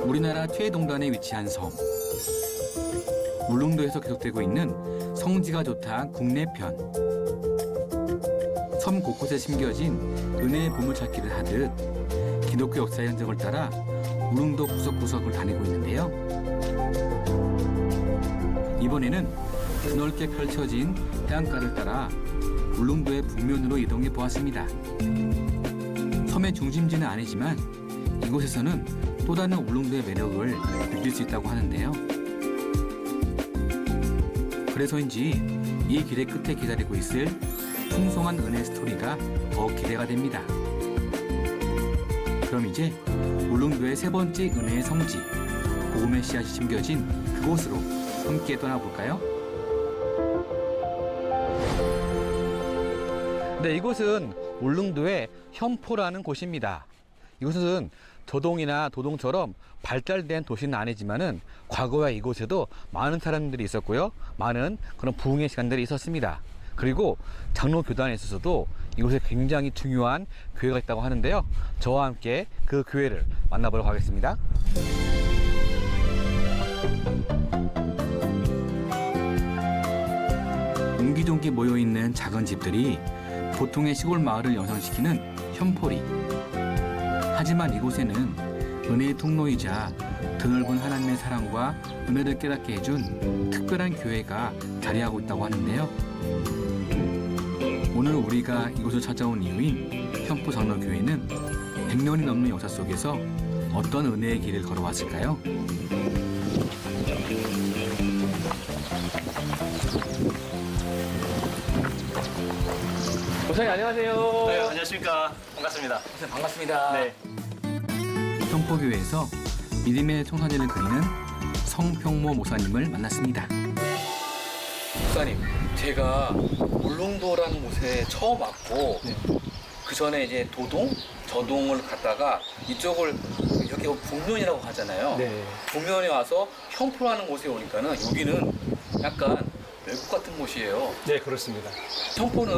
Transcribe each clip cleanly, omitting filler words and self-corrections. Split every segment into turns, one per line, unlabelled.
우리나라 최동단에 위치한 섬. 울릉도에서 계속되고 있는 성지가 좋다 국내편. 섬 곳곳에 심겨진 은혜의 보물찾기를 하듯 기독교 역사의 흔적을 따라 울릉도 구석구석을 다니고 있는데요. 이번에는 드넓게 펼쳐진 해안가를 따라 울릉도의 북면으로 이동해 보았습니다. 섬의 중심지는 아니지만 이곳에서는 또 다른 울릉도의 매력을 느낄 수 있다고 하는데요. 그래서인지 이 길의 끝에 기다리고 있을 풍성한 은혜 스토리가 더 기대가 됩니다. 그럼 이제 울릉도의 세 번째 은혜의 성지, 복음의 씨앗이 심겨진 그곳으로 함께 떠나볼까요? 네, 이곳은 울릉도의 현포라는 곳입니다. 이곳은 저동이나 도동처럼 발달된 도시는 아니지만은 과거에 이곳에도 많은 사람들이 있었고요. 많은 그런 부흥의 시간들이 있었습니다. 그리고 장로 교단에 있어서도 이곳에 굉장히 중요한 교회가 있다고 하는데요. 저와 함께 그 교회를 만나보도록 하겠습니다. 옹기종기 모여있는 작은 집들이 보통의 시골 마을을 연상시키는 현포리. 하지만 이곳에는 은혜의 통로이자 드넓은 하나님의 사랑과 은혜를 깨닫게 해준 특별한 교회가 자리하고 있다고 하는데요. 오늘 우리가 이곳을 찾아온 이유인 현포 장로교회는 100년이 넘는 역사 속에서 어떤 은혜의 길을 걸어왔을까요?
목사님 안녕하세요.
네, 안녕하십니까. 반갑습니다.
목사님 반갑습니다.
네.
현포교회에서 믿음의 청사진을 그리는 성평모 목사님을 만났습니다.
목사님, 제가 울릉도라는 곳에 처음 왔고 그 전에 이제 도동, 저동을 갔다가 이쪽을 이렇게 북면이라고 하잖아요.
네.
북면에 와서 현포라는 곳에 오니까는 여기는 약간 외국 같은 곳이에요.
네, 그렇습니다.
현포는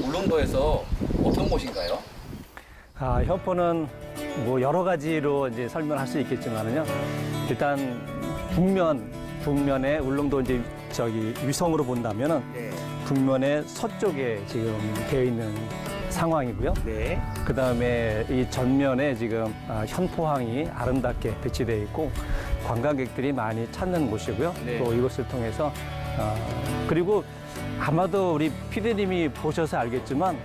울릉도에서 어떤 곳인가요?
현포는 뭐 여러 가지로 이제 설명할 수 있겠지만은요. 일단 북면에 울릉도 이제 위성으로 본다면은 북면의 서쪽에 지금 되어 있는 상황이고요.
네.
그 다음에 이 전면에 지금 현포항이 아름답게 배치되어 있고 관광객들이 많이 찾는 곳이고요.
네.
또 이곳을 통해서 그리고 아마도 우리 피디님이 보셔서 알겠지만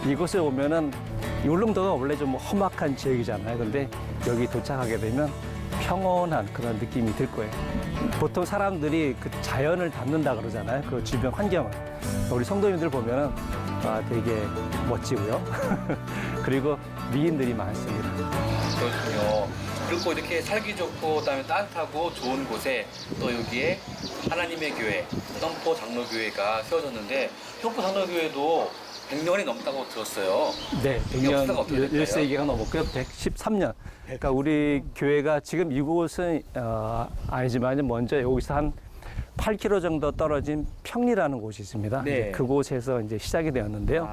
이곳에 오면은 이 울릉도가 원래 좀 험악한 지역이잖아요. 근데 여기 도착하게 되면 평온한 그런 느낌이 들 거예요. 보통 사람들이 그 자연을 닮는다 그러잖아요. 그 주변 환경을. 우리 성도님들 보면은 되게 멋지고요. 그리고 미인들이 많습니다.
그렇군요. 그리고 이렇게 살기 좋고 그다음에 따뜻하고 좋은 곳에 또 여기에 하나님의 교회, 현포 장로교회가 세워졌는데 현포 장로교회도 100년이 넘다고 들었어요.
네,
역사가 어떻게
100년,
될까요?
1세기가 넘었고요. 113년. 그러니까 우리 교회가 지금 이곳은 아니지만 먼저 여기서 한 8km 정도 떨어진 평리라는 곳이 있습니다.
네.
이제 그곳에서 이제 시작이 되었는데요.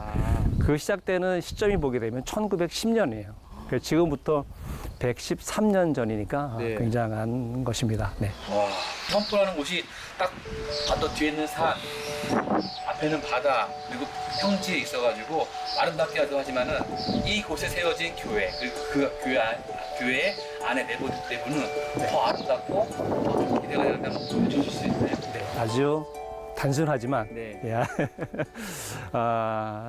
그 시작되는 시점이 보게 되면 1910년이에요. 그래서 지금부터 113년 전이니까
네.
굉장한 것입니다. 네.
와, 현포라는 곳이 딱 바로 뒤에 있는 산, 앞에는 바다, 그리고 평지에 있어가지고 아름답게 하지만은 이곳에 세워진 교회, 그리고 그 교회 안에 내부는 더 아름답고 더 기대가 되는 데 한번 보여주실 수 있나요?
네, 아주 단순하지만
네.
예,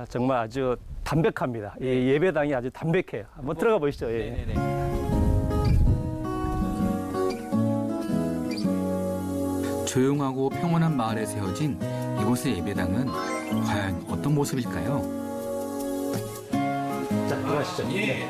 정말 아주 담백합니다. 이 예배당이 아주 담백해요. 한번 들어가 보시죠. 예.
네네네.
조용하고 평온한 마을에 세워진 이곳의 예배당은 과연 어떤 모습일까요?
자, 들어가시죠.
예.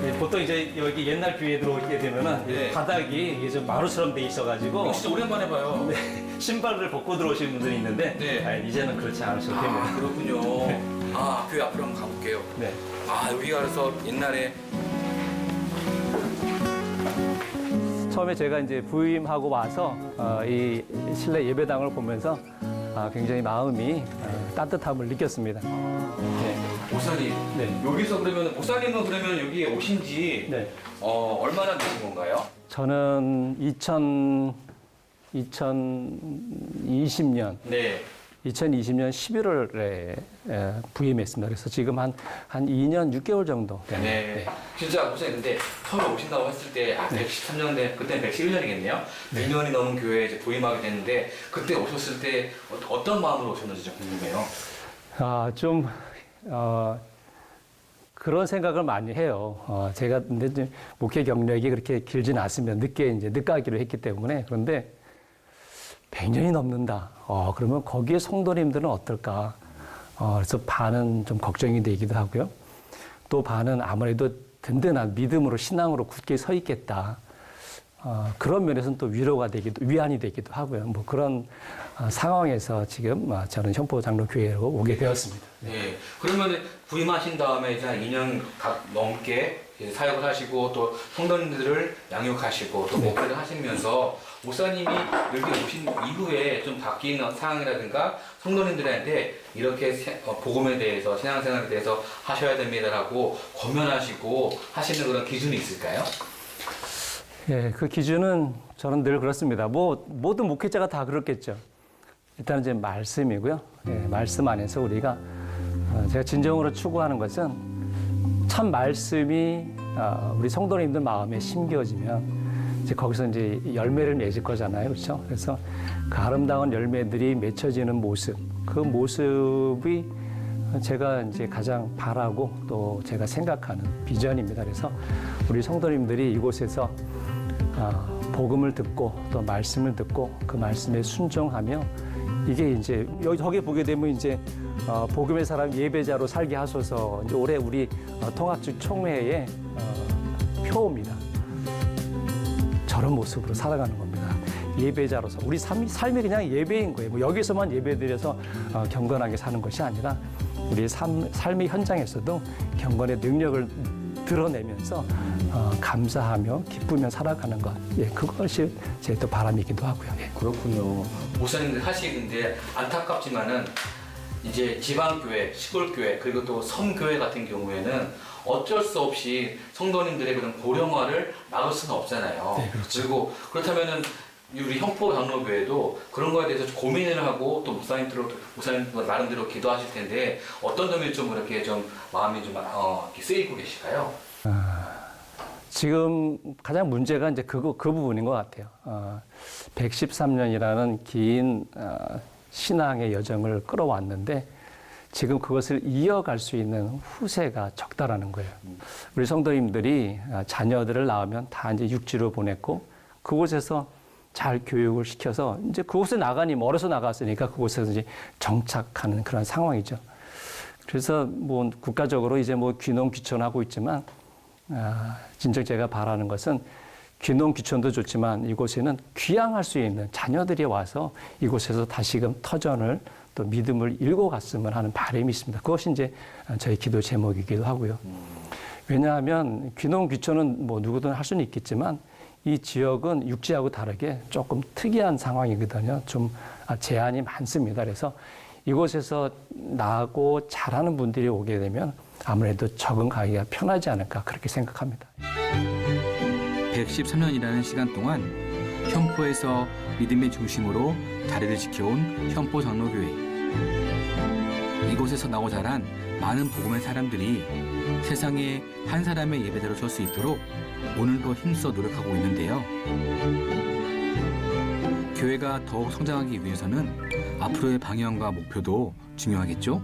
네, 보통 이제 여기 옛날 교회에 들어오게 되면은
네.
바닥이 이게 좀 마루처럼 돼 있어가지고
진짜 오랜만에 봐요.
네, 신발을 벗고 들어오시는 분들이 있는데
네.
이제는 그렇지 않으셔도 됩니다.
그렇군요. 교회 앞으로 한번 가볼게요.
네.
여기가 그래서 옛날에
처음에 제가 이제 부임하고 와서 이 실내 예배당을 보면서 굉장히 마음이 따뜻함을 느꼈습니다. 네.
목사님,
네.
여기서 그러면 목사님은 그러면 여기에 오신 지
네.
얼마나 되신 건가요?
저는 2020년
네.
11월에 부임했습니다. 그래서 지금 한 2년 6개월 정도
네.
됩니다.
진짜 목사님 근데 처음에 오신다고 했을 때 113년 그때는 111년이겠네요. 100년이 넘은 교회에 이제 부임하게 됐는데 그때 오셨을 때 어떤 마음으로 오셨는지 좀 궁금해요.
그런 생각을 많이 해요. 제가 근데 이제 목회 경력이 그렇게 길진 않으면 늦가기로 했기 때문에. 그런데 100년이 넘는다. 그러면 거기에 성도님들은 어떨까? 그래서 반은 좀 걱정이 되기도 하고요. 또 반은 아무래도 든든한 믿음으로 신앙으로 굳게 서 있겠다. 그런 면에서는 또 위안이 되기도 하고요. 뭐 그런 상황에서 지금 저는 현포장로교회로 오게 되었습니다.
네. 그러면 부임하신 다음에 이제 한 2년 넘게 이제 사역을 하시고 또 성도님들을 양육하시고 또 목회를 하시면서 목사님이 여기 오신 이후에 좀 바뀐 상황이라든가 성도님들한테 이렇게 복음에 대해서 신앙생활에 대해서 하셔야 됩니다라고 권면하시고 하시는 그런 기준이 있을까요?
예, 그 기준은 저는 늘 그렇습니다. 모든 목회자가 다 그렇겠죠. 일단 이제 말씀이고요. 예, 말씀 안에서 우리가 제가 진정으로 추구하는 것은 참 말씀이 우리 성도님들 마음에 심겨지면 이제 거기서 이제 열매를 맺을 거잖아요, 그렇죠? 그래서 그 아름다운 열매들이 맺혀지는 모습, 그 모습이 제가 이제 가장 바라고 또 제가 생각하는 비전입니다. 그래서 우리 성도님들이 이곳에서 복음을 듣고 또 말씀을 듣고 그 말씀에 순종하며 이게 이제 저기 보게 되면 이제 복음의 사람 예배자로 살게 하소서 이제 올해 우리 통합주 총회의 표입니다. 저런 모습으로 살아가는 겁니다. 예배자로서 우리 삶이 그냥 예배인 거예요. 뭐 여기서만 예배드려서 경건하게 사는 것이 아니라 우리 삶의 현장에서도 경건의 능력을 드러내면서 감사하며 기쁘며 살아가는 것. 예, 그것이 제 또 바람이기도 하고요. 예.
그렇군요. 목사님들 하시는데 안타깝지만은 이제 지방교회, 시골교회 그리고 또 섬교회 같은 경우에는 어쩔 수 없이 성도님들의 그런 고령화를 막을 수는 없잖아요.
네, 그렇죠.
그리고 그렇다면은 우리 형포 장로교회도 그런 거에 대해서 고민을 하고 또 목사님 나름대로 기도하실 텐데 어떤 점이 좀 이렇게 좀 마음이 좀 이렇게 쓰이고 계실까요?
지금 가장 문제가 이제 그 부분인 것 같아요. 113년이라는 긴 신앙의 여정을 끌어왔는데 지금 그것을 이어갈 수 있는 후세가 적다라는 거예요. 우리 성도님들이 자녀들을 낳으면 다 이제 육지로 보냈고 그곳에서 잘 교육을 시켜서 이제 그곳에 나가니 멀어서 나갔으니까 그곳에서 이제 정착하는 그런 상황이죠. 그래서 뭐 국가적으로 이제 뭐 귀농 귀촌하고 있지만 진정 제가 바라는 것은 귀농 귀촌도 좋지만 이곳에는 귀향할 수 있는 자녀들이 와서 이곳에서 다시금 터전을 또 믿음을 읽어갔으면 하는 바람이 있습니다. 그것이 이제 저희 기도 제목이기도 하고요. 왜냐하면 귀농 귀촌은 뭐 누구든 할 수는 있겠지만 이 지역은 육지하고 다르게 조금 특이한 상황이거든요. 좀 제한이 많습니다. 그래서 이곳에서 나고 자라는 분들이 오게 되면 아무래도 적응하기가 편하지 않을까 그렇게 생각합니다.
113년이라는 시간 동안 현포에서 믿음의 중심으로 자리를 지켜온 현포 장로교회. 이곳에서 나고 자란 많은 복음의 사람들이 세상에 한 사람의 예배자로 설 수 있도록 오늘도 힘써 노력하고 있는데요. 교회가 더욱 성장하기 위해서는 앞으로의 방향과 목표도 중요하겠죠?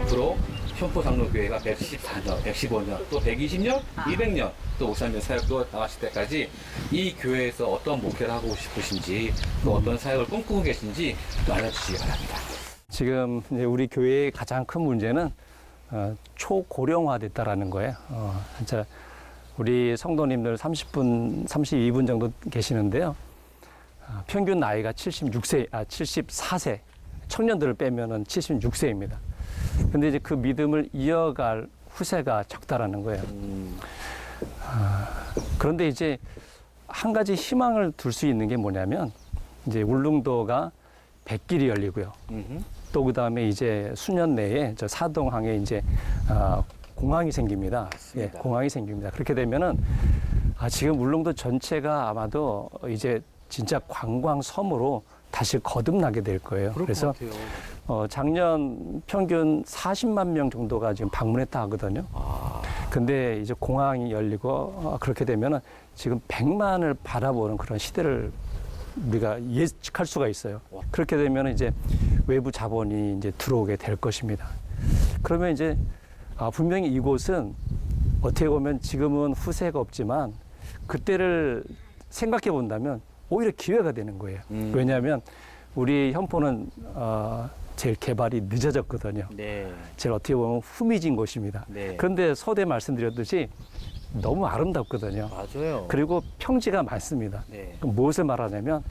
앞으로 현포 장로교회가 114년, 115년, 또 120년, 200년, 또 목사님 사역도 나가실 때까지 이 교회에서 어떤 목회를 하고 싶으신지 또 어떤 사역을 꿈꾸고 계신지 또 알려주시기 바랍니다. 지금
이제 우리 교회의 가장 큰 문제는 초고령화됐다라는 거예요. 진짜 우리 성도님들 32분 정도 계시는데요. 평균 나이가 74세, 청년들을 빼면은 76세입니다. 근데 이제 그 믿음을 이어갈 후세가 적다라는 거예요. 그런데 이제 한 가지 희망을 둘 수 있는 게 뭐냐면 이제 울릉도가 100길이 열리고요. 또 그다음에 이제 수년 내에 저 사동항에 이제 공항이 생깁니다. 예, 공항이 생깁니다. 그렇게 되면은 지금 울릉도 전체가 아마도 이제 진짜 관광 섬으로 다시 거듭나게 될 거예요. 그래서 작년 평균 40만 명 정도가 지금 방문했다 하거든요. 근데 이제 공항이 열리고 그렇게 되면은 지금 100만을 바라보는 그런 시대를 우리가 예측할 수가 있어요. 그렇게 되면 이제 외부 자본이 이제 들어오게 될 것입니다. 그러면 이제 분명히 이곳은 어떻게 보면 지금은 후세가 없지만 그때를 생각해 본다면 오히려 기회가 되는 거예요. 왜냐하면 우리 현포는 제일 개발이 늦어졌거든요.
네.
제일 어떻게 보면 후미진 곳입니다.
네.
그런데 서대 말씀드렸듯이 너무 아름답거든요.
맞아요.
그리고 평지가 많습니다.
네.
그럼 무엇을 말하냐면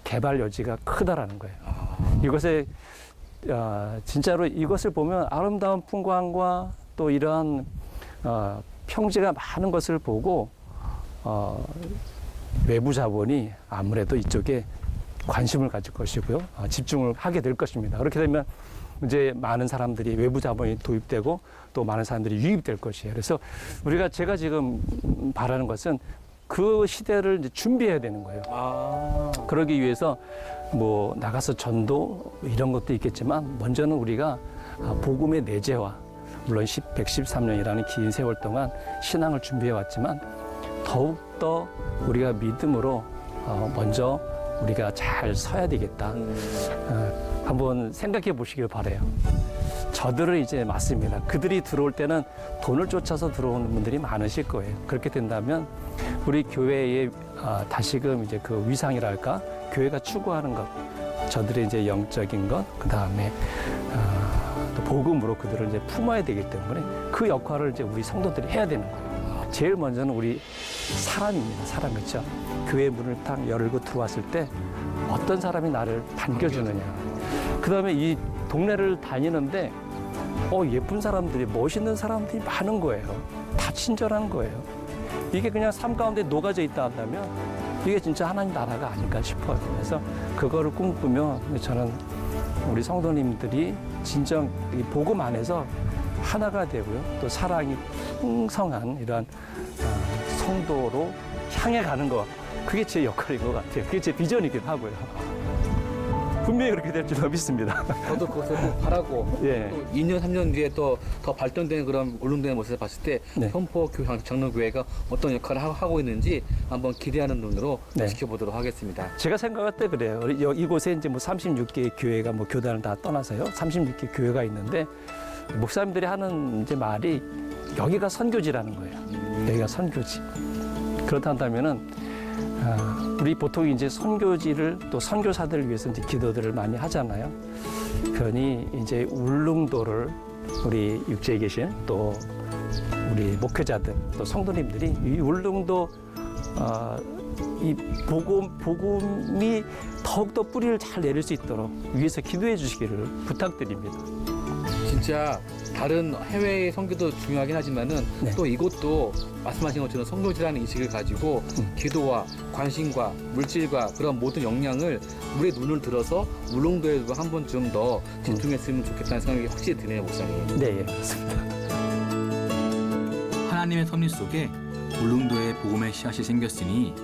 개발 여지가 크다라는 거예요. 이것에 진짜로 이것을 보면 아름다운 풍광과 또 이러한 평지가 많은 것을 보고 외부 자본이 아무래도 이쪽에 관심을 가질 것이고요. 집중을 하게 될 것입니다. 그렇게 되면 이제 많은 사람들이 외부 자본이 도입되고 또 많은 사람들이 유입될 것이에요. 그래서 제가 지금 바라는 것은 그 시대를 이제 준비해야 되는 거예요. 그러기 위해서 뭐 나가서 전도 이런 것도 있겠지만 먼저는 우리가 복음의 내재화, 물론 113년이라는 긴 세월 동안 신앙을 준비해 왔지만 더욱더 우리가 믿음으로 먼저 우리가 잘 서야 되겠다. 한번 생각해 보시길 바라요. 저들은 이제 맞습니다. 그들이 들어올 때는 돈을 쫓아서 들어오는 분들이 많으실 거예요. 그렇게 된다면 우리 교회의 다시금 이제 그 위상이랄까, 교회가 추구하는 것, 저들의 이제 영적인 것, 그 다음에 또 복음으로 그들을 이제 품어야 되기 때문에 그 역할을 이제 우리 성도들이 해야 되는 거예요. 제일 먼저는 우리 사람입니다. 사람 그렇죠? 교회 문을 딱 열고 들어왔을 때 어떤 사람이 나를 반겨주느냐. 그 다음에 이 동네를 다니는데 예쁜 사람들이, 멋있는 사람들이 많은 거예요. 다 친절한 거예요. 이게 그냥 삶 가운데 녹아져 있다 한다면 이게 진짜 하나님 나라가 아닐까 싶어요. 그래서 그거를 꿈꾸며 저는 우리 성도님들이 진정 이 복음 안에서 하나가 되고요. 또 사랑이 풍성한 이런 성도로 향해 가는 거, 그게 제 역할인 것 같아요. 그게 제 비전이기도 하고요. 분명히 그렇게 될 줄 믿습니다.
저도 그것을 꼭 바라고
예.
또 2년, 3년 뒤에 또 더 발전된 그런 울릉도의 모습을 봤을 때
네.
현포 장로교회가 어떤 역할을 하고 있는지 한번 기대하는 눈으로
네.
지켜보도록 하겠습니다.
제가 생각할 때 그래요. 이곳에 이제 뭐 36개의 교회가 뭐 교단을 다 떠나서요. 36개 교회가 있는데 목사님들이 하는 이제 말이 여기가 선교지라는 거예요. 여기가 선교지. 그렇다면은 우리 보통 이제 선교지를 또 선교사들을 위해서 이제 기도들을 많이 하잖아요. 그러니 이제 울릉도를 우리 육지에 계신 또 우리 목회자들 또 성도님들이 이 울릉도 이 복음이 더욱더 뿌리를 잘 내릴 수 있도록 위해서 기도해 주시기를 부탁드립니다.
진짜 다른 해외의 선교도 중요하긴 하지만은
네.
또 이곳도 말씀하신 것처럼 선교지라는 인식을 가지고 기도와 관심과 물질과 그런 모든 역량을 우리의 눈을 들어서 울릉도에도 한 번쯤 더 집중했으면 좋겠다는 생각이 확실히 드네요, 목사님.
네, 맞습니다.
하나님의 섭리 속에 울릉도에 복음의 씨앗이 생겼으니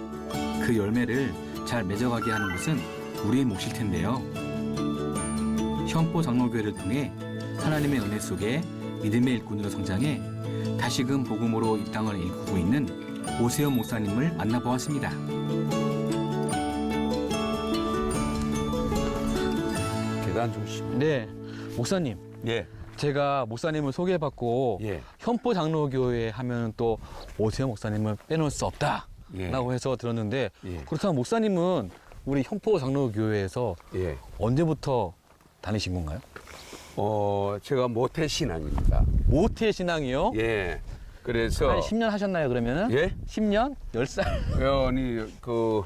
그 열매를 잘 맺어가게 하는 것은 우리의 몫일 텐데요. 현포 장로교회를 통해 하나님의 은혜 속에 믿음의 일꾼으로 성장해 다시금 복음으로 이 땅을 일구고 있는 오세훈 목사님을 만나보았습니다.
계단 중심.
네, 목사님.
예.
제가 목사님을 소개받고
예.
현포 장로교회 하면 또 오세훈 목사님을 빼놓을 수 없다라고 해서 들었는데
예.
그렇다면 목사님은 우리 현포 장로교회에서
예.
언제부터 다니신 건가요?
제가 모태 신앙입니다.
모태 신앙이요?
예. 그래서
한 10년 하셨나요, 그러면은?
예?
10년? 10살?
아니 그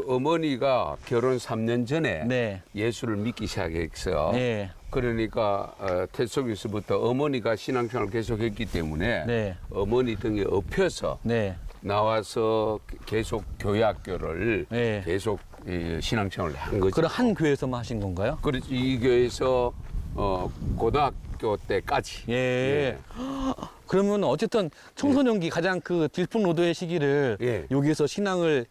어머니가 결혼 3년 전에
네.
예수를 믿기 시작했어요.
네.
그러니까 태속에서부터 어머니가 신앙생활을 계속했기 때문에
네.
어머니 등에 업혀서
네.
나와서 계속 교회 학교를
네.
계속 신앙생활을 한 거죠.
그럼 한 교회에서만 하신 건가요?
그렇지. 이 교회에서 고등학교 때까지.
예. 그러면 어쨌든 청소년기 가장 그 질풍노도의 시기를
예.
여기에서 신앙을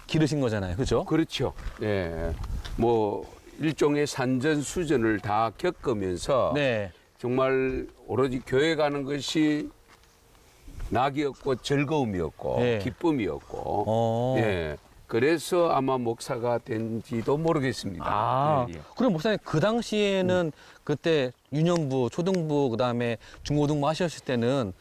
기르신 거잖아요. 그죠?
그렇죠. 예. 뭐 일종의 산전수전을 다 겪으면서
네.
정말 오로지 교회 가는 것이 낙이었고 즐거움이었고
예.
기쁨이었고 예. 그래서 아마 목사가 된지도 모르겠습니다.
아,
예, 예.
그럼 목사님 그 당시에는 그때 유년부, 초등부, 그다음에 중고등부 하셨을 때는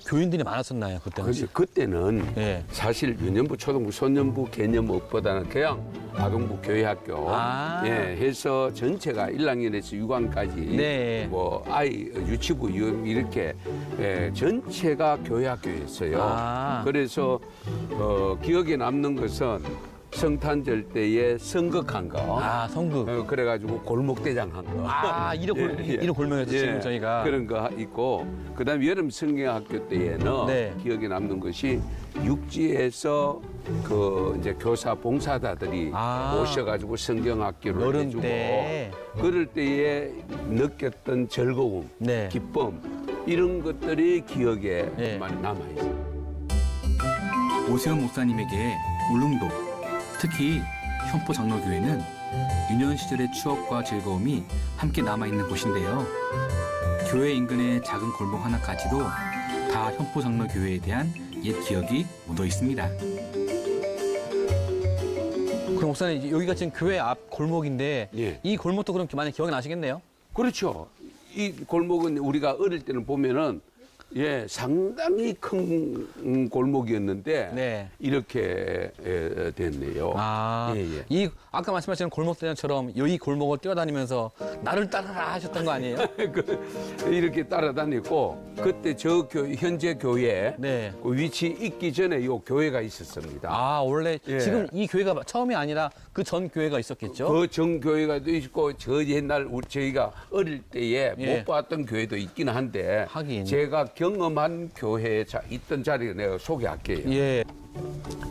교인들이 많았었나요? 그때 당시?
그때는
예.
사실 유년부, 초등부, 소년부 개념 없보다는 그냥 아동부 교회학교
아.
예, 해서 전체가 1학년에서 6학년까지
네.
뭐 아이 유치부 이렇게 전체가 교회학교였어요.
아.
그래서 기억에 남는 것은 성탄절 때에 선극한 거.
아, 성극.
그래가지고 골목대장 한 거.
아, 이런 골명에서 지금 저희가.
그런 거 있고, 그 다음에 여름 성경학교 때에는
네.
기억에 남는 것이 육지에서 그 이제 교사 봉사자들이
아.
오셔가지고 성경학교를
여름
해주고,
때.
그럴 때에 느꼈던 즐거움,
네.
기쁨, 이런 것들이 기억에
네.
많이 남아있어요.
오세훈 목사님에게 울릉도, 특히 현포 장로교회는 유년 시절의 추억과 즐거움이 함께 남아있는 곳인데요. 교회 인근의 작은 골목 하나까지도 다 현포 장로교회에 대한 옛 기억이 묻어 있습니다.
그럼 목사님 여기가 지금 교회 앞 골목인데
예.
이 골목도 그럼 많이 기억이 나시겠네요?
그렇죠. 이 골목은 우리가 어릴 때는 보면은 예, 상당히 큰 골목이었는데
네.
이렇게 됐네요.
아,
예, 예.
이 아까 말씀하신 골목대장처럼 이 골목을 뛰어다니면서 나를 따라라 하셨던 거 아니에요?
이렇게 따라다녔고 그때 현재 교회
네.
그 위치 있기 전에 요 교회가 있었습니다.
아, 원래
예.
지금 이 교회가 처음이 아니라 그 전 교회가 있었겠죠?
그 정교회가 있고 저 옛날 저희가 어릴 때에
예.
못 봤던 교회도 있긴 한데
하긴.
제가 경험한 교회에 있던 자리를 내가 소개할게요.
예.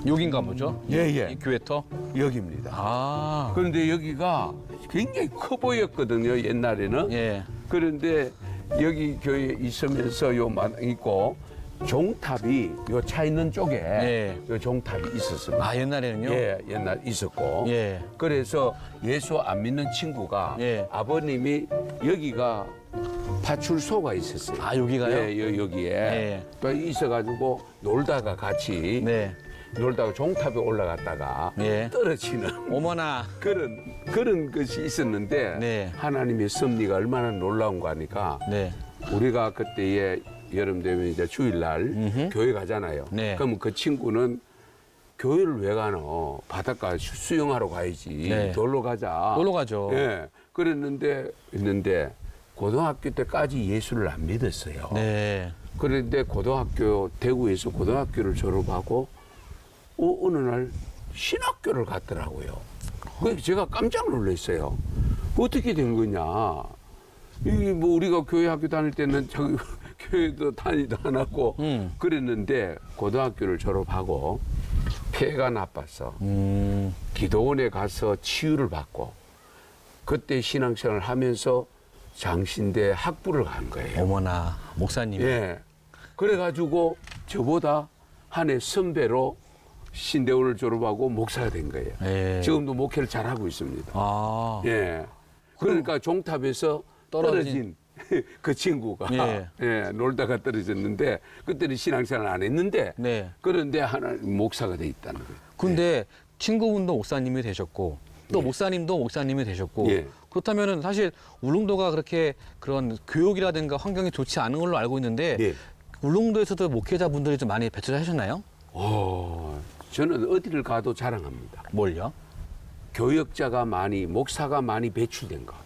여긴가 보죠?
예, 예.
이 교회터?
여기입니다.
아.
그런데 여기가 굉장히 커 보였거든요, 옛날에는.
예.
그런데 여기 교회 있으면서 요 있고 종탑이 요 차 있는 쪽에
예.
요 종탑이 있었습니다.
아, 옛날에는요?
예, 옛날 있었고.
예.
그래서 예수 안 믿는 친구가
예.
아버님이 여기가 파출소가 있었어요.
아, 여기가요?
예, 여기에.
예.
또 있어가지고 놀다가 같이
네.
놀다가 종탑에 올라갔다가
예.
떨어지는
어머나.
그런 것이 있었는데
네.
하나님의 섭리가 얼마나 놀라운 거 하니까
네.
우리가 그때에 여름 되면 이제 주일날
음흠.
교회 가잖아요.
네.
그러면 그 친구는 교회를 왜 가노? 바닷가 수영하러 가야지.
네.
놀러 가자.
놀러 가죠.
예. 그랬는데 고등학교 때까지 예수를 안 믿었어요.
네.
그런데 대구에서 고등학교를 졸업하고 어느 날 신학교를 갔더라고요. 그래서 제가 깜짝 놀랐어요. 어떻게 된 거냐. 이게 뭐 우리가 교회 학교 다닐 때는 저기 교회도 다니도 안 하고 그랬는데 고등학교를 졸업하고 폐가 나빠서 기도원에 가서 치유를 받고 그때 신앙생활을 하면서 장신대 학부를 간 거예요.
어머나. 목사님.
예. 그래가지고 저보다 한 해 선배로 신대원을 졸업하고 목사가 된 거예요.
예.
지금도 목회를 잘하고 있습니다.
아.
예. 그러니까 종탑에서 떨어진 그 친구가
예.
예, 놀다가 떨어졌는데 그때는 신앙생활 안 했는데
네.
그런데 하나 목사가 돼 있다는 거예요.
근데 친구분도 목사님이 되셨고 또 목사님도 목사님이 되셨고
예.
그렇다면은 사실 울릉도가 그렇게 그런 교육이라든가 환경이 좋지 않은 걸로 알고 있는데
예.
울릉도에서도 목회자분들이 좀 많이 배출하셨나요?
저는 어디를 가도 자랑합니다.
뭘요?
교역자가 목사가 많이 배출된 거.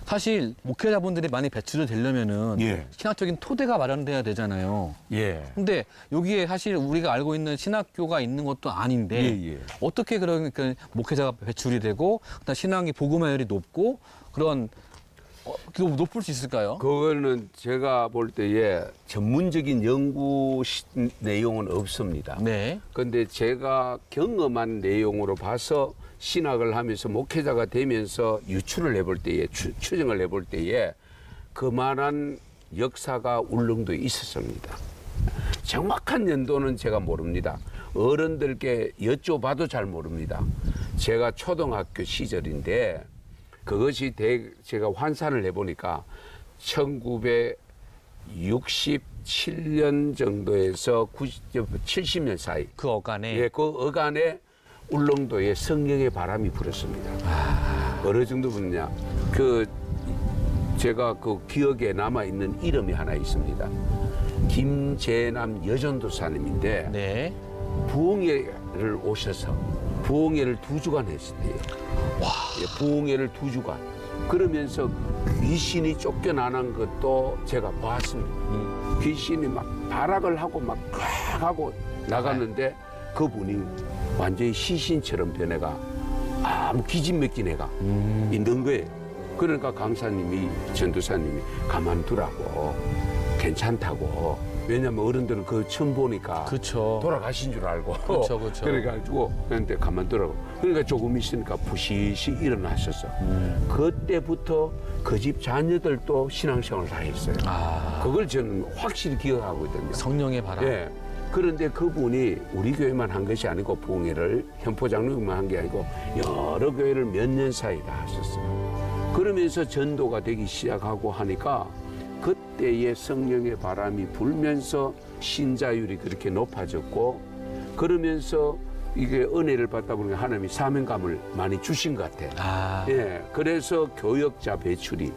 사실 목회자분들이 많이 배출이 되려면은
예.
신학적인 토대가 마련돼야 되잖아요.
예.
근데 여기에 사실 우리가 알고 있는 신학교가 있는 것도 아닌데
예, 예.
어떻게 그런 그 목회자가 배출이 되고 그다음 신앙의 복음화율이 높고 그런 그거 높을 수 있을까요?
그거는 제가 볼 때에 전문적인 연구 내용은 없습니다.
네.
근데 제가 경험한 내용으로 봐서 신학을 하면서 목회자가 되면서 유출을 해볼 때에 추정을 해볼 때에 그만한 역사가 울릉도에 있었습니다. 정확한 연도는 제가 모릅니다. 어른들께 여쭤봐도 잘 모릅니다. 제가 초등학교 시절인데 그것이 제가 환산을 해보니까 1967년 정도에서 70년 사이
그 어간에
예, 그 어간에 울릉도에 성령의 바람이 불었습니다. 어느 정도 부르냐? 제가 그 기억에 남아 있는 이름이 하나 있습니다. 김재남 여전도사님인데
네.
부흥회를 오셔서 부흥회를 2주간 했었대요. 예, 부흥회를 2주간. 그러면서 귀신이 쫓겨나는 것도 제가 봤습니다. 귀신이 막 발악을 하고 막 하고 나갔는데 그분이 완전히 시신처럼 변해가 아무 기진맥진 애가 있는 거예요. 그러니까 강사님이 전도사님이 가만두라고 괜찮다고. 왜냐면 어른들은 그거 처음 보니까
그렇죠.
돌아가신 줄 알고.
그렇죠, 그렇죠.
그래가지고 그런데 가만두라고. 그러니까 조금 있으니까 부시시 일어나셨어. 그때부터 그 집 자녀들도 신앙생활을 다 했어요. 그걸 저는 확실히 기억하거든요.
성령의 바람.
예. 그런데 그분이 우리 교회만 한 것이 아니고 부흥회를 현포장로교만 한 게 아니고 여러 교회를 몇 년 사이 다 하셨어요. 그러면서 전도가 되기 시작하고 하니까 그때의 성령의 바람이 불면서 신자율이 그렇게 높아졌고 그러면서 이게 은혜를 받다 보니까 하나님이 사명감을 많이 주신 것 같아요. 예. 그래서 교역자 배출이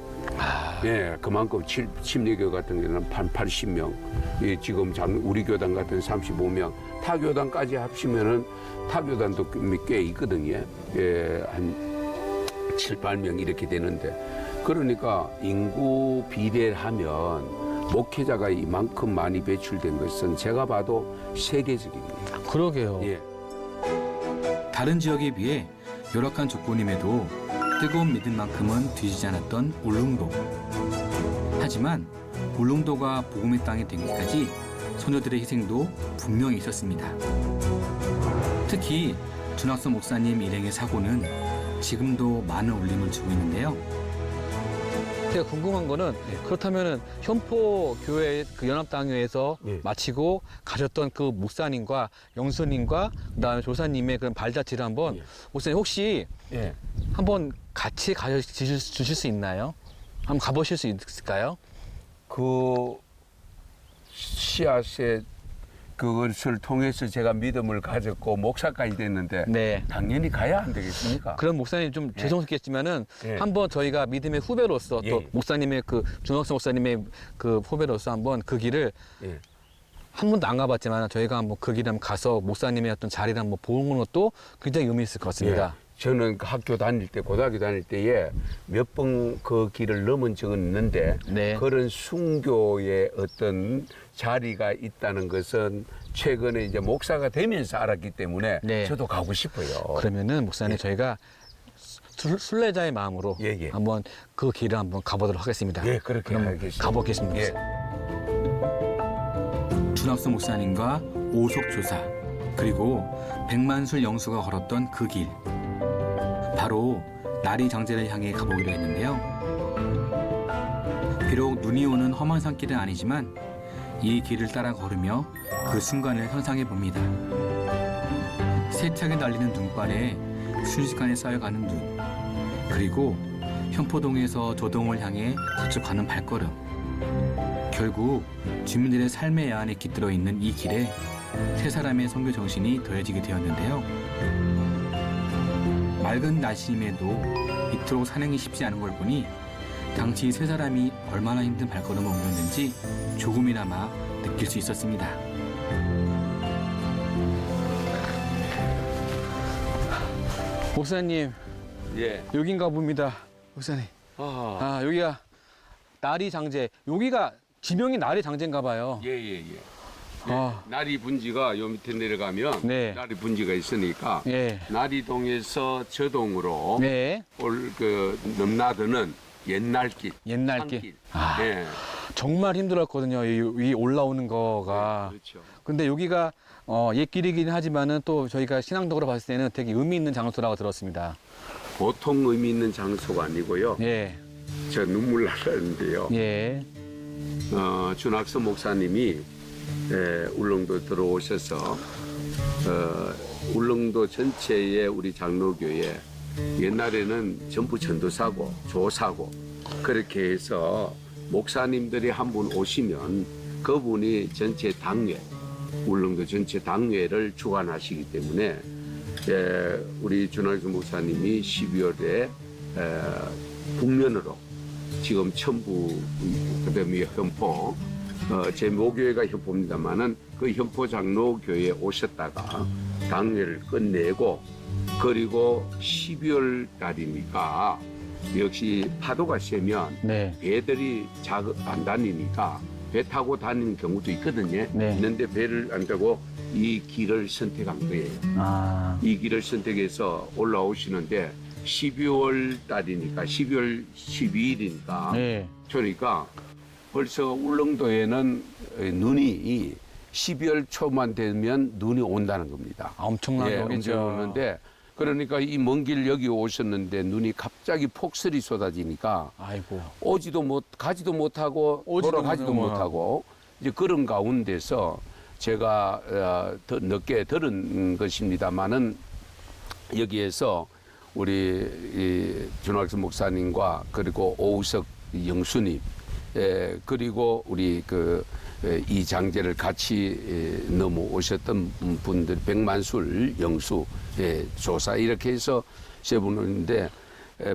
예, 그만큼 침례교 같은 경우는 한 80명, 예, 지금 우리 교단 같은 35명, 타 교단까지 합치면은 타 교단도 꽤 있거든요. 예, 한 7, 8명 이렇게 되는데 그러니까 인구 비례하면 목회자가 이만큼 많이 배출된 것은 제가 봐도 세계적입니다.
그러게요.
예.
다른 지역에 비해 열악한 조건임에도 뜨거운 믿음만큼은 뒤지지 않았던 울릉도. 하지만 울릉도가 복음의 땅이 되기까지 소녀들의 희생도 분명히 있었습니다. 특히 준학선 목사님 일행의 사고는 지금도 많은 울림을 주고 있는데요.
제가 궁금한 거는 그렇다면은 현포 교회 그 연합당회에서
예.
마치고 가셨던 그 목사님과 영수님과 그다음에 조사님의 그런 발자취를 한번
예.
목사님 혹시
예.
한번 같이 주실 수 있나요? 한번 가보실 수 있을까요?
그 씨앗의 그것을 통해서 제가 믿음을 가졌고 목사까지 됐는데
네.
당연히 가야 안 되겠습니까?
그럼 목사님 좀
예.
죄송스럽겠지만은
예.
한번 저희가 믿음의 후배로서
예.
또 목사님의 그 준학성 목사님의 그 후배로서 한번 그 길을
예.
한 번도 안 가봤지만 저희가 한번 그 길에 한번 가서 목사님의 어떤 자리를 한번 보는 것도 굉장히 의미 있을 것 같습니다.
예. 저는 그 학교 다닐 때, 고등학교 다닐 때에 몇 번 그 길을 넘은 적은 있는데
네.
그런 순교의 어떤 자리가 있다는 것은 최근에 이제 목사가 되면서 알았기 때문에
네.
저도 가고 싶어요.
그러면은 목사님
예.
저희가 순례자의 마음으로
예, 예.
한번 그 길을 한번 가보도록 하겠습니다.
예, 그렇게
그럼
하겠습니다.
가보겠습니다.
예.
준학선 목사님과 오속 조사 그리고 백만술 영수가 걸었던 그 길. 바로 나리 장제를 향해 가보기로 했는데요. 비록 눈이 오는 험한 산길은 아니지만 이 길을 따라 걸으며 그 순간을 상상해 봅니다. 세차게 날리는 눈발에 순식간에 쌓여가는 눈, 그리고 현포동에서 조동을 향해 저축하는 발걸음. 결국 주민들의 삶의 야안에 깃들어 있는 이 길에 세 사람의 선교 정신이 더해지게 되었는데요. 맑은 날씨임에도 이토록 산행이 쉽지 않은 걸 보니 당시 세 사람이 얼마나 힘든 발걸음을 옮겼는지 조금이나마 느낄 수 있었습니다.
목사님
예.
여긴가 봅니다. 목사님. 여기가 나리 장제. 여기가 지명이 나리 장제인가 봐요.
예, 예, 예.
아.
나리 분지가 요 밑에 내려가면
네.
나리 분지가 있으니까
예.
나리동에서 저동으로
네.
넘나드는 옛날 길.
옛날
산길.
길. 아.
예.
정말 힘들었거든요. 이 올라오는 거가.
그렇죠.
근데 여기가 옛길이긴 하지만은 또 저희가 신앙적으로 봤을 때는 되게 의미 있는 장소라고 들었습니다.
보통 의미 있는 장소가 아니고요.
예.
저 눈물 나는데요.
예.
준학서 목사님이 울릉도 들어오셔서 울릉도 전체의 우리 장로교회 옛날에는 전부 전도사고 조사고 그렇게 해서 목사님들이 한 분 오시면 그분이 전체 당회 울릉도 전체 당회를 주관하시기 때문에 우리 준학서 목사님이 12월에 북면으로 지금 천부 그다음에 현포 제 모교회가 현포입니다만은 그 현포 장로교회에 오셨다가 당회를 끝내고 그리고 12월 달이니까 역시 파도가 세면
네.
배들이 안 다니니까 배 타고 다니는 경우도 있거든요.
네.
있는데 배를 안 타고 이 길을 선택한 거예요.
아.
이 길을 선택해서 올라오시는데 12월 달이니까 12월 12일이니까
네.
그러니까 벌써 울릉도에는 눈이 12월 초만 되면 눈이 온다는 겁니다.
엄청나게
예,
오겠죠.
엄청 오는데 그러니까 이 먼 길 여기 오셨는데 눈이 갑자기 폭설이 쏟아지니까
아이고.
가지도 못하고 돌아가지도 못하고 이제 그런 가운데서 제가 더 늦게 들은 것입니다만은 여기에서 우리 준학서 목사님과 그리고 오우석 영수님 그리고 우리 이 장제를 같이 넘어오셨던 분들 백만술 영수 조사 이렇게 해서 세 분인데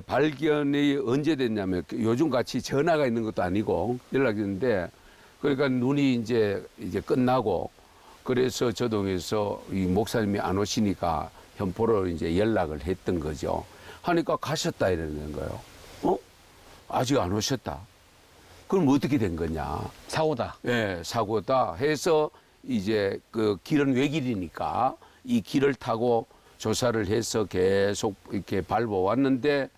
발견이 언제 됐냐면 요즘 같이 전화가 있는 것도 아니고 연락이 있는데 그러니까 눈이 이제 끝나고 그래서 저동에서 이 목사님이 안 오시니까 현포로 이제 연락을 했던 거죠. 하니까 가셨다 이러는 거예요. 아직 안 오셨다. 그럼 어떻게 된 거냐?
사고다.
예, 사고다 해서 이제 그 길은 외길이니까 이 길을 타고 조사를 해서 계속 이렇게 밟아왔는데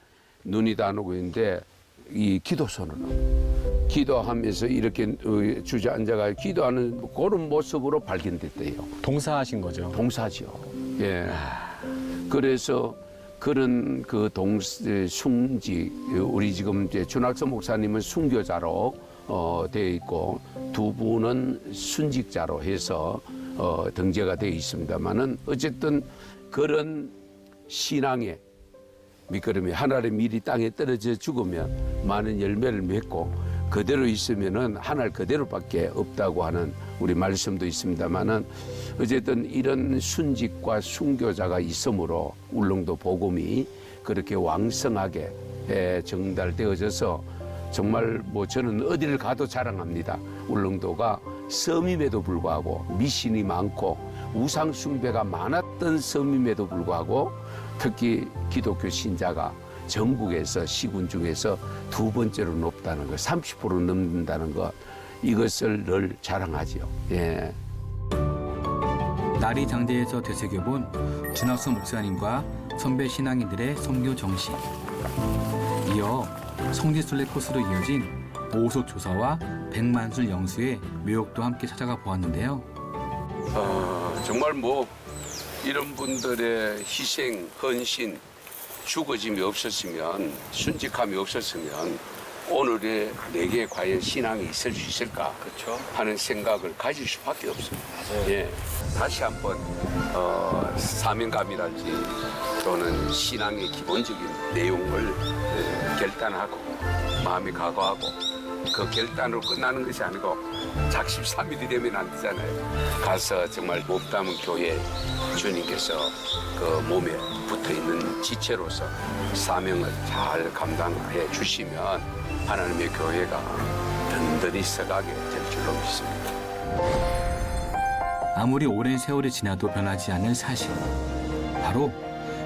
눈이 다 오고 있는데 이 기도선언을 기도하면서 이렇게 주저앉아가 기도하는 그런 모습으로 발견됐대요.
동사하신 거죠.
동사죠. 예. 그래서 그런 그 숭직 우리 지금 이제 준학서 목사님은 순교자로 되어 있고 두 분은 순직자로 해서 등재가 되어 있습니다만은 어쨌든 그런 신앙의 밑거름이 하늘의 밀이 땅에 떨어져 죽으면 많은 열매를 맺고 그대로 있으면은 하늘 그대로밖에 없다고 하는 우리 말씀도 있습니다만은 어쨌든 이런 순직과 순교자가 있으므로 울릉도 복음이 그렇게 왕성하게 정달되어져서 정말 저는 어디를 가도 자랑합니다. 울릉도가 섬임에도 불구하고 미신이 많고 우상 숭배가 많았던 섬임에도 불구하고 특히 기독교 신자가 전국에서 시군 중에서 두 번째로 높다는 것, 30% 넘는다는 것, 이것을 늘 자랑하지요. 예.
나리 장제에서 되새겨본 준학서 목사님과 선배 신앙인들의 선교 정신. 이어 성지순례 코스로 이어진 오속 조사와 백만술 영수의 묘역도 함께 찾아가 보았는데요.
정말 이런 분들의 희생, 헌신, 죽어짐이 없었으면 순직함이 없었으면 오늘의 내게 과연 신앙이 있을 수 있을까
그렇죠.
하는 생각을 가질 수밖에 없습니다. 예, 다시 한번 사명감이랄지 또는 신앙의 기본적인 내용을 결단하고 마음에 각오하고 그 결단으로 끝나는 것이 아니고 작심삼일이 되면 안 되잖아요. 가서 정말 몸담은 교회 주님께서 그 몸에 붙어있는 지체로서 사명을 잘 감당해 주시면 하나님의 교회가 든든히 서가게 될 줄로 믿습니다.
아무리 오랜 세월이 지나도 변하지 않을 사실. 바로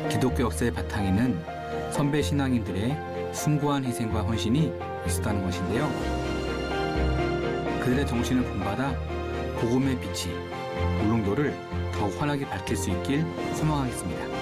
기독교 역사의 바탕에는 선배 신앙인들의 숭고한 희생과 헌신이 있었다는 것인데요. 그들의 정신을 본받아 복음의 빛이 울릉도를 더욱 환하게 밝힐 수 있길 소망하겠습니다.